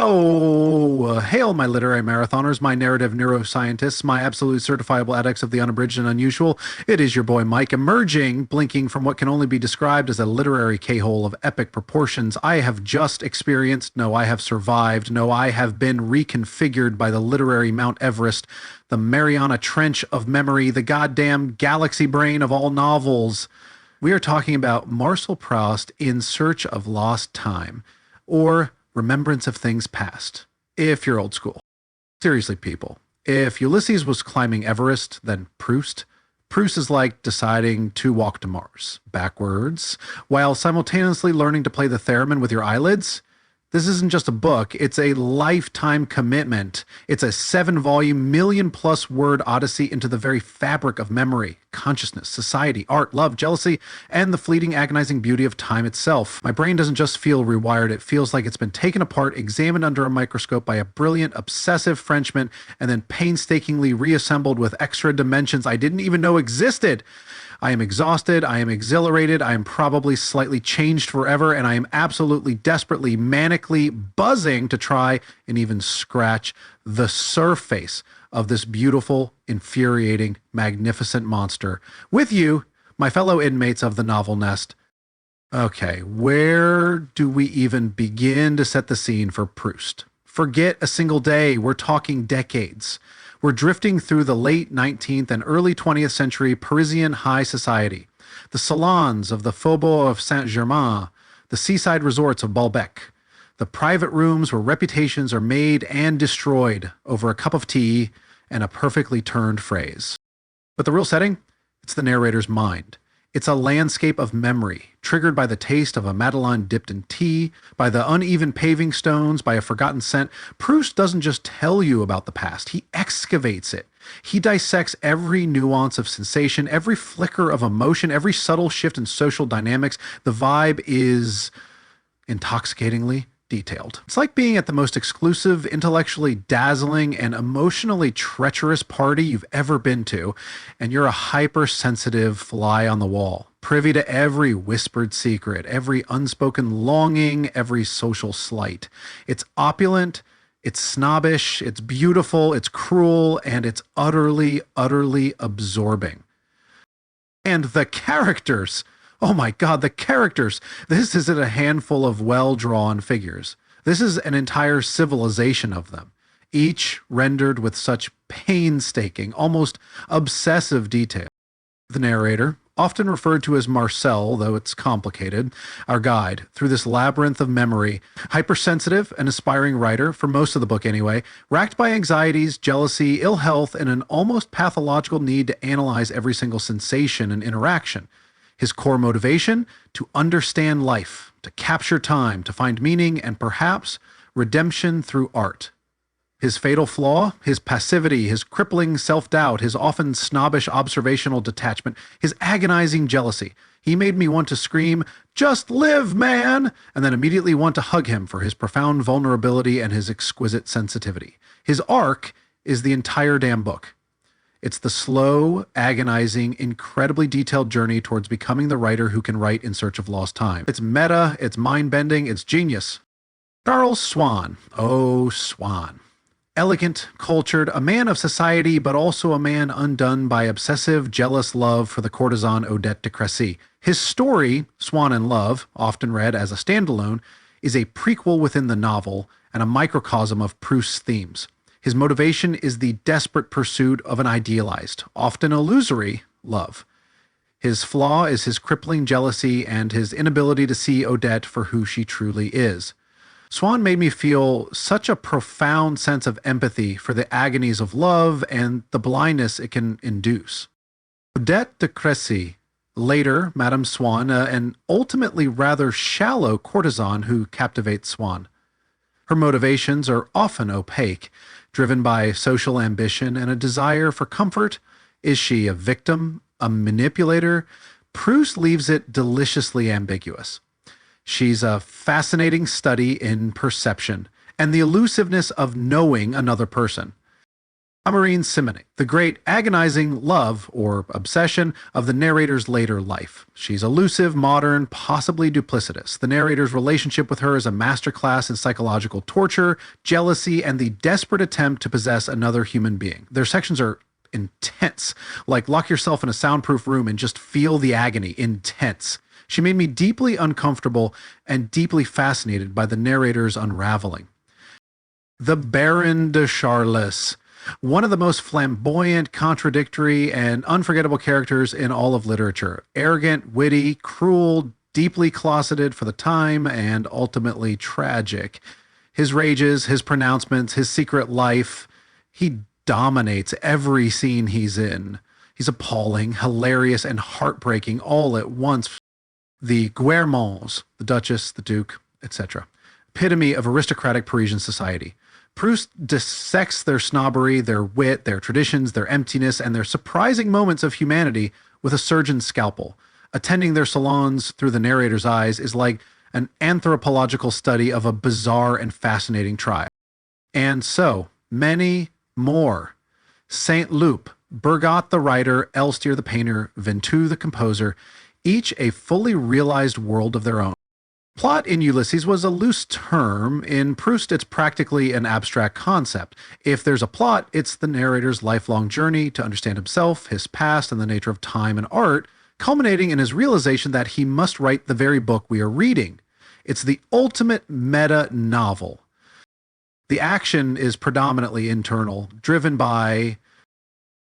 Hail, my literary marathoners, my narrative neuroscientists, my absolute certifiable addicts of the unabridged and unusual. It is your boy Mike, emerging, blinking from what can only be described as a literary K-hole of epic proportions. I have just experienced, no, I have survived, no, I have been reconfigured by the literary Mount Everest, the Mariana Trench of memory, the goddamn galaxy brain of all novels. We are talking about Marcel Proust in Search of Lost Time, or Remembrance of Things Past, if you're old school. Seriously, people, if Ulysses was climbing Everest, then Proust is like deciding to walk to Mars, backwards, while simultaneously learning to play the theremin with your eyelids. This isn't just a book, it's a lifetime commitment. It's a 7-volume, million-plus word odyssey into the very fabric of memory, consciousness, society, art, love, jealousy, and the fleeting, agonizing beauty of time itself. My brain doesn't just feel rewired, it feels like it's been taken apart, examined under a microscope by a brilliant, obsessive Frenchman, and then painstakingly reassembled with extra dimensions I didn't even know existed. I am exhausted, I am exhilarated, I am probably slightly changed forever, and I am absolutely, desperately, manically buzzing to try and even scratch the surface of this beautiful, infuriating, magnificent monster. With you, my fellow inmates of the novel nest. Okay, where do we even begin to set the scene for Proust? Forget a single day, we're talking decades. We're drifting through the late 19th and early 20th century Parisian high society, the salons of the Faubourg of Saint-Germain, the seaside resorts of Balbec, the private rooms where reputations are made and destroyed over a cup of tea and a perfectly turned phrase. But the real setting? It's the narrator's mind. It's a landscape of memory, triggered by the taste of a madeleine dipped in tea, by the uneven paving stones, by a forgotten scent. Proust doesn't just tell you about the past, he excavates it. He dissects every nuance of sensation, every flicker of emotion, every subtle shift in social dynamics. The vibe is intoxicatingly detailed. It's like being at the most exclusive, intellectually dazzling, and emotionally treacherous party you've ever been to, and you're a hypersensitive fly on the wall, privy to every whispered secret, every unspoken longing, every social slight. It's opulent, it's snobbish, it's beautiful, it's cruel, and it's utterly, utterly absorbing. And the characters! Oh my God, the characters! This isn't a handful of well-drawn figures. This is an entire civilization of them, each rendered with such painstaking, almost obsessive detail. The narrator, often referred to as Marcel, though it's complicated, our guide through this labyrinth of memory, hypersensitive and aspiring writer, for most of the book anyway, racked by anxieties, jealousy, ill health, and an almost pathological need to analyze every single sensation and interaction. His core motivation? To understand life, to capture time, to find meaning, and perhaps redemption through art. His fatal flaw? His passivity, his crippling self-doubt, his often snobbish observational detachment, his agonizing jealousy. He made me want to scream, "Just live, man!" and then immediately want to hug him for his profound vulnerability and his exquisite sensitivity. His arc is the entire damn book. It's the slow, agonizing, incredibly detailed journey towards becoming the writer who can write in search of lost time. It's meta, it's mind-bending, it's genius. Charles Swann. Oh, Swann. Elegant, cultured, a man of society, but also a man undone by obsessive, jealous love for the courtesan Odette de Crécy. His story, Swann in Love, often read as a standalone, is a prequel within the novel and a microcosm of Proust's themes. His motivation is the desperate pursuit of an idealized, often illusory, love. His flaw is his crippling jealousy and his inability to see Odette for who she truly is. Swann made me feel such a profound sense of empathy for the agonies of love and the blindness it can induce. Odette de Crécy, later Madame Swann, an ultimately rather shallow courtesan who captivates Swann. Her motivations are often opaque, driven by social ambition and a desire for comfort. Is she a victim, a manipulator? Proust leaves it deliciously ambiguous. She's a fascinating study in perception and the elusiveness of knowing another person. Amarine Simone, the great agonizing love or obsession of the narrator's later life. She's elusive, modern, possibly duplicitous. The narrator's relationship with her is a masterclass in psychological torture, jealousy, and the desperate attempt to possess another human being. Their sections are intense, like lock yourself in a soundproof room and just feel the agony. Intense. She made me deeply uncomfortable and deeply fascinated by the narrator's unraveling. The Baron de Charles, one of the most flamboyant, contradictory, and unforgettable characters in all of literature. Arrogant, witty, cruel, deeply closeted for the time, and ultimately tragic. His rages, his pronouncements, his secret life, he dominates every scene he's in. He's appalling, hilarious, and heartbreaking all at once. The Guermantes, the Duchess, the Duke, etc. Epitome of aristocratic Parisian society. Proust dissects their snobbery, their wit, their traditions, their emptiness, and their surprising moments of humanity with a surgeon's scalpel. Attending their salons through the narrator's eyes is like an anthropological study of a bizarre and fascinating tribe. And so, many more. Saint Loup, Bergot the writer, Elstier the painter, Ventoux the composer, each a fully realized world of their own. Plot in Ulysses was a loose term. In Proust, it's practically an abstract concept. If there's a plot, it's the narrator's lifelong journey to understand himself, his past, and the nature of time and art, culminating in his realization that he must write the very book we are reading. It's the ultimate meta-novel. The action is predominantly internal, driven by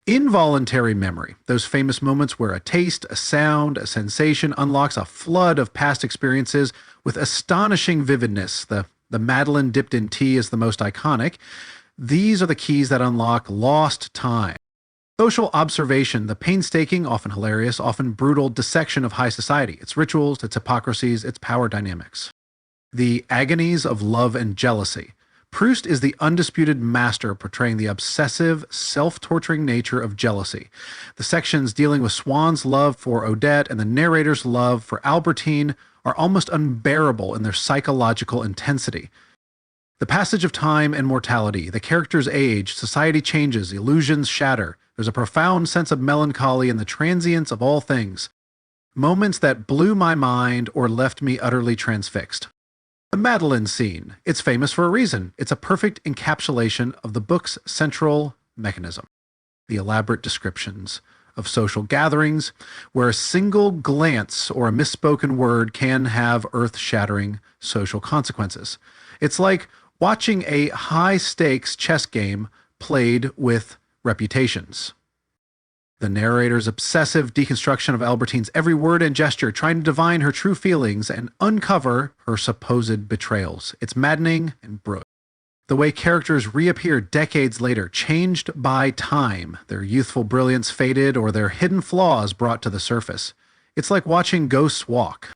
involuntary memory, those famous moments where a taste, a sound, a sensation unlocks a flood of past experiences with astonishing vividness. The madeleine dipped in tea is the most iconic. These are the keys that unlock lost time. Social observation, the painstaking, often hilarious, often brutal dissection of high society, its rituals, its hypocrisies, its power dynamics. The agonies of love and jealousy. Proust is the undisputed master portraying the obsessive, self-torturing nature of jealousy. The sections dealing with Swann's love for Odette and the narrator's love for Albertine are almost unbearable in their psychological intensity. The passage of time and mortality, the characters age, society changes, illusions shatter. There's a profound sense of melancholy in the transience of all things. Moments that blew my mind or left me utterly transfixed. The Madeleine scene. It's famous for a reason. It's a perfect encapsulation of the book's central mechanism. The elaborate descriptions of social gatherings, where a single glance or a misspoken word can have earth-shattering social consequences. It's like watching a high-stakes chess game played with reputations. The narrator's obsessive deconstruction of Albertine's every word and gesture, trying to divine her true feelings and uncover her supposed betrayals. It's maddening and brilliant. The way characters reappear decades later, changed by time, their youthful brilliance faded or their hidden flaws brought to the surface. It's like watching ghosts walk.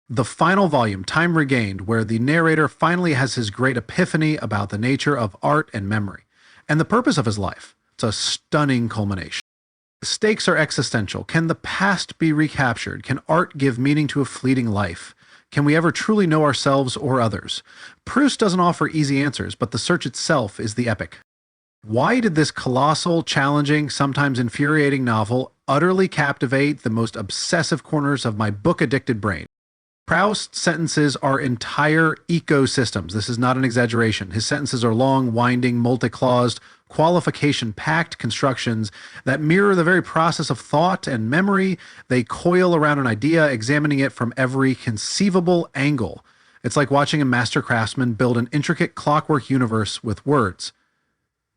The final volume, Time Regained, where the narrator finally has his great epiphany about the nature of art and memory, and the purpose of his life. It's a stunning culmination. The stakes are existential. Can the past be recaptured? Can art give meaning to a fleeting life? Can we ever truly know ourselves or others? Proust doesn't offer easy answers, but the search itself is the epic. Why did this colossal, challenging, sometimes infuriating novel utterly captivate the most obsessive corners of my book-addicted brain? Proust's sentences are entire ecosystems. This is not an exaggeration. His sentences are long, winding, multi-claused, qualification-packed constructions that mirror the very process of thought and memory. They coil around an idea, examining it from every conceivable angle. It's like watching a master craftsman build an intricate clockwork universe with words.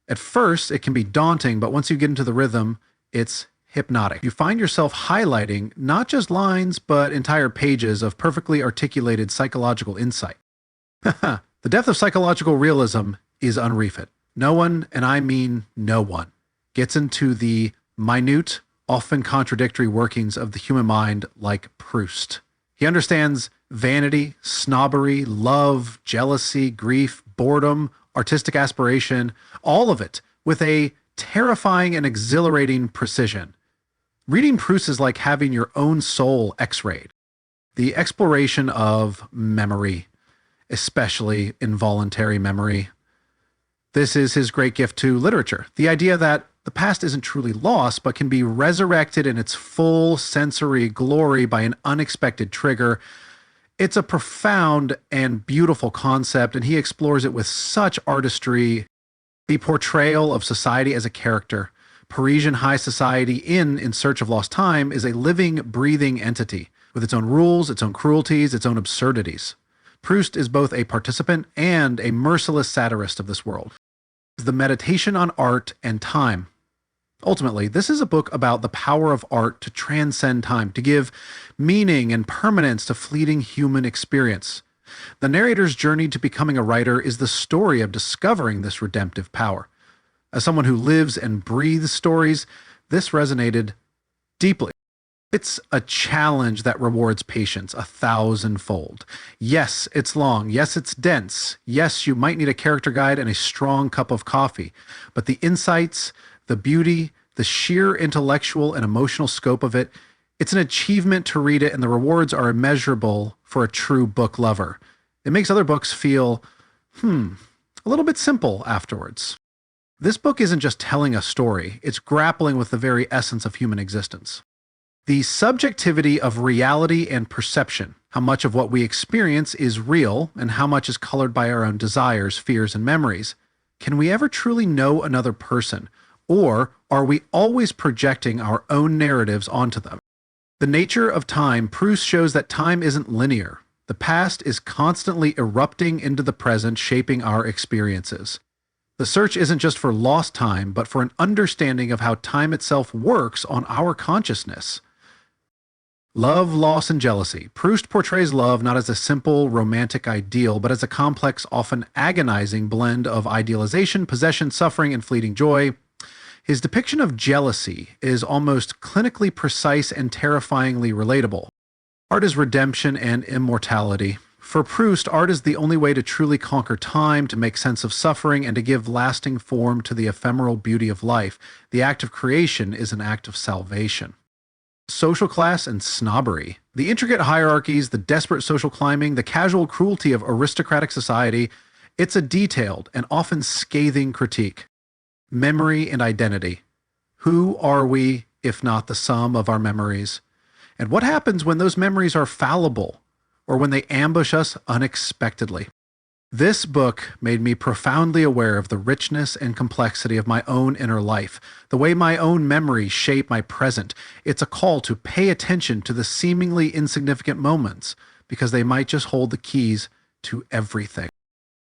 At first, it can be daunting, but once you get into the rhythm, it's hypnotic. You find yourself highlighting not just lines, but entire pages of perfectly articulated psychological insight. The depth of psychological realism is unrefited. No one, and I mean no one, gets into the minute, often contradictory workings of the human mind like Proust. He understands vanity, snobbery, love, jealousy, grief, boredom, artistic aspiration, all of it with a terrifying and exhilarating precision. Reading Proust is like having your own soul x-rayed. The exploration of memory, especially involuntary memory, This is his great gift to literature, the idea that the past isn't truly lost, but can be resurrected in its full sensory glory by an unexpected trigger. It's a profound and beautiful concept, and he explores it with such artistry. The portrayal of society as a character, Parisian high society in Search of Lost Time, is a living, breathing entity with its own rules, its own cruelties, its own absurdities. Proust is both a participant and a merciless satirist of this world. The meditation on art and time. Ultimately, this is a book about the power of art to transcend time, to give meaning and permanence to fleeting human experience. The narrator's journey to becoming a writer is the story of discovering this redemptive power. As someone who lives and breathes stories, this resonated deeply. It's a challenge that rewards patience 1,000-fold. Yes, it's long. Yes, it's dense. Yes, you might need a character guide and a strong cup of coffee. But the insights, the beauty, the sheer intellectual and emotional scope of it, it's an achievement to read it, and the rewards are immeasurable for a true book lover. It makes other books feel, a little bit simple afterwards. This book isn't just telling a story, it's grappling with the very essence of human existence. The subjectivity of reality and perception, how much of what we experience is real and how much is colored by our own desires, fears, and memories. Can we ever truly know another person, or are we always projecting our own narratives onto them? The nature of time, Proust shows that time isn't linear. The past is constantly erupting into the present, shaping our experiences. The search isn't just for lost time, but for an understanding of how time itself works on our consciousness. Love, loss, and jealousy. Proust portrays love not as a simple romantic ideal, but as a complex, often agonizing blend of idealization, possession, suffering, and fleeting joy. His depiction of jealousy is almost clinically precise and terrifyingly relatable. Art is redemption and immortality. For Proust, art is the only way to truly conquer time, to make sense of suffering, and to give lasting form to the ephemeral beauty of life. The act of creation is an act of salvation. Social class and snobbery. The intricate hierarchies, the desperate social climbing, the casual cruelty of aristocratic society, it's a detailed and often scathing critique. Memory and identity. Who are we, if not the sum of our memories? And what happens when those memories are fallible, or when they ambush us unexpectedly? This book made me profoundly aware of the richness and complexity of my own inner life, the way my own memories shape my present. It's a call to pay attention to the seemingly insignificant moments, because they might just hold the keys to everything.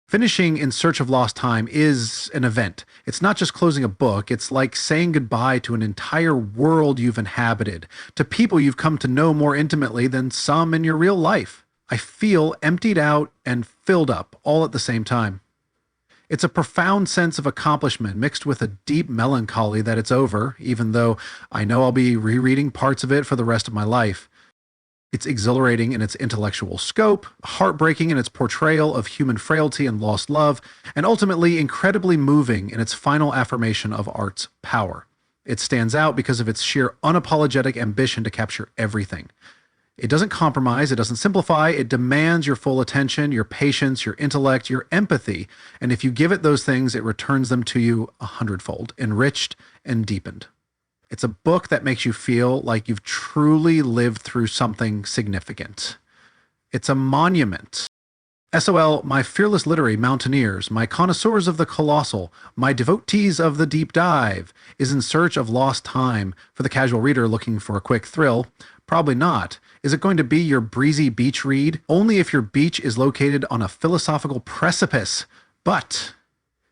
Finishing In Search of Lost Time is an event. It's not just closing a book, it's like saying goodbye to an entire world you've inhabited, to people you've come to know more intimately than some in your real life. I feel emptied out and filled up all at the same time. It's a profound sense of accomplishment mixed with a deep melancholy that it's over, even though I know I'll be rereading parts of it for the rest of my life. It's exhilarating in its intellectual scope, heartbreaking in its portrayal of human frailty and lost love, and ultimately incredibly moving in its final affirmation of art's power. It stands out because of its sheer unapologetic ambition to capture everything. It doesn't compromise, it doesn't simplify, it demands your full attention, your patience, your intellect, your empathy, and if you give it those things, it returns them to you 100-fold, enriched and deepened. It's a book that makes you feel like you've truly lived through something significant. It's a monument. SOL, my fearless literary mountaineers, my connoisseurs of the colossal, my devotees of the deep dive, is In Search of Lost Time. For the casual reader looking for a quick thrill, probably not. Is it going to be your breezy beach read? Only if your beach is located on a philosophical precipice. But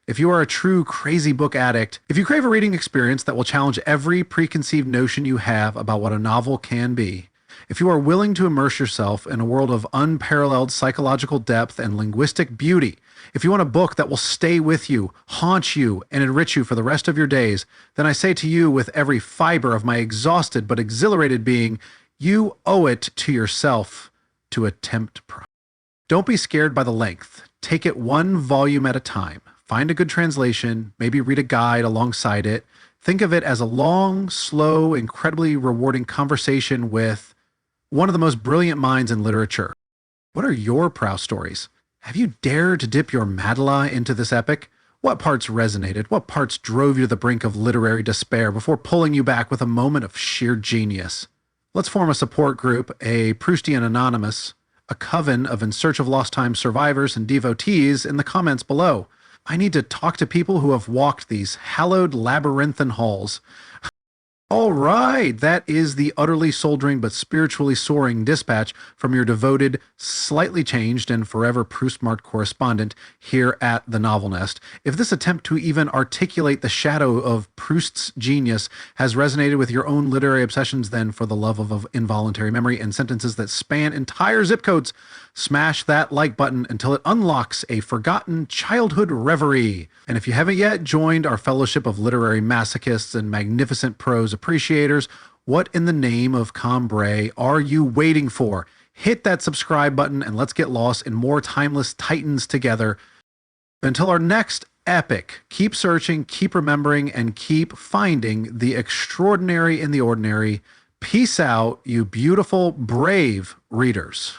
if you are a true crazy book addict, if you crave a reading experience that will challenge every preconceived notion you have about what a novel can be, if you are willing to immerse yourself in a world of unparalleled psychological depth and linguistic beauty, if you want a book that will stay with you, haunt you, and enrich you for the rest of your days, then I say to you with every fiber of my exhausted but exhilarated being, you owe it to yourself to attempt. Don't be scared by the length. Take it one volume at a time. Find a good translation, maybe read a guide alongside it. Think of it as a long, slow, incredibly rewarding conversation with one of the most brilliant minds in literature. What are your Proust stories? Have you dared to dip your madeleine into this epic? What parts resonated? What parts drove you to the brink of literary despair before pulling you back with a moment of sheer genius? Let's form a support group, a Proustian Anonymous, a coven of In Search of Lost Time survivors and devotees in the comments below. I need to talk to people who have walked these hallowed labyrinthine halls. All right, that is the utterly soldering but spiritually soaring dispatch from your devoted, slightly changed, and forever Proust-marked correspondent here at the Novel Nest. If this attempt to even articulate the shadow of Proust's genius has resonated with your own literary obsessions, then for the love of involuntary memory and sentences that span entire zip codes, smash that like button until it unlocks a forgotten childhood reverie. And if you haven't yet joined our fellowship of literary masochists and magnificent prose appreciators, what in the name of Cambrai are you waiting for? Hit that subscribe button and let's get lost in more timeless titans together. Until our next epic, keep searching, keep remembering, and keep finding the extraordinary in the ordinary. Peace out, you beautiful, brave readers.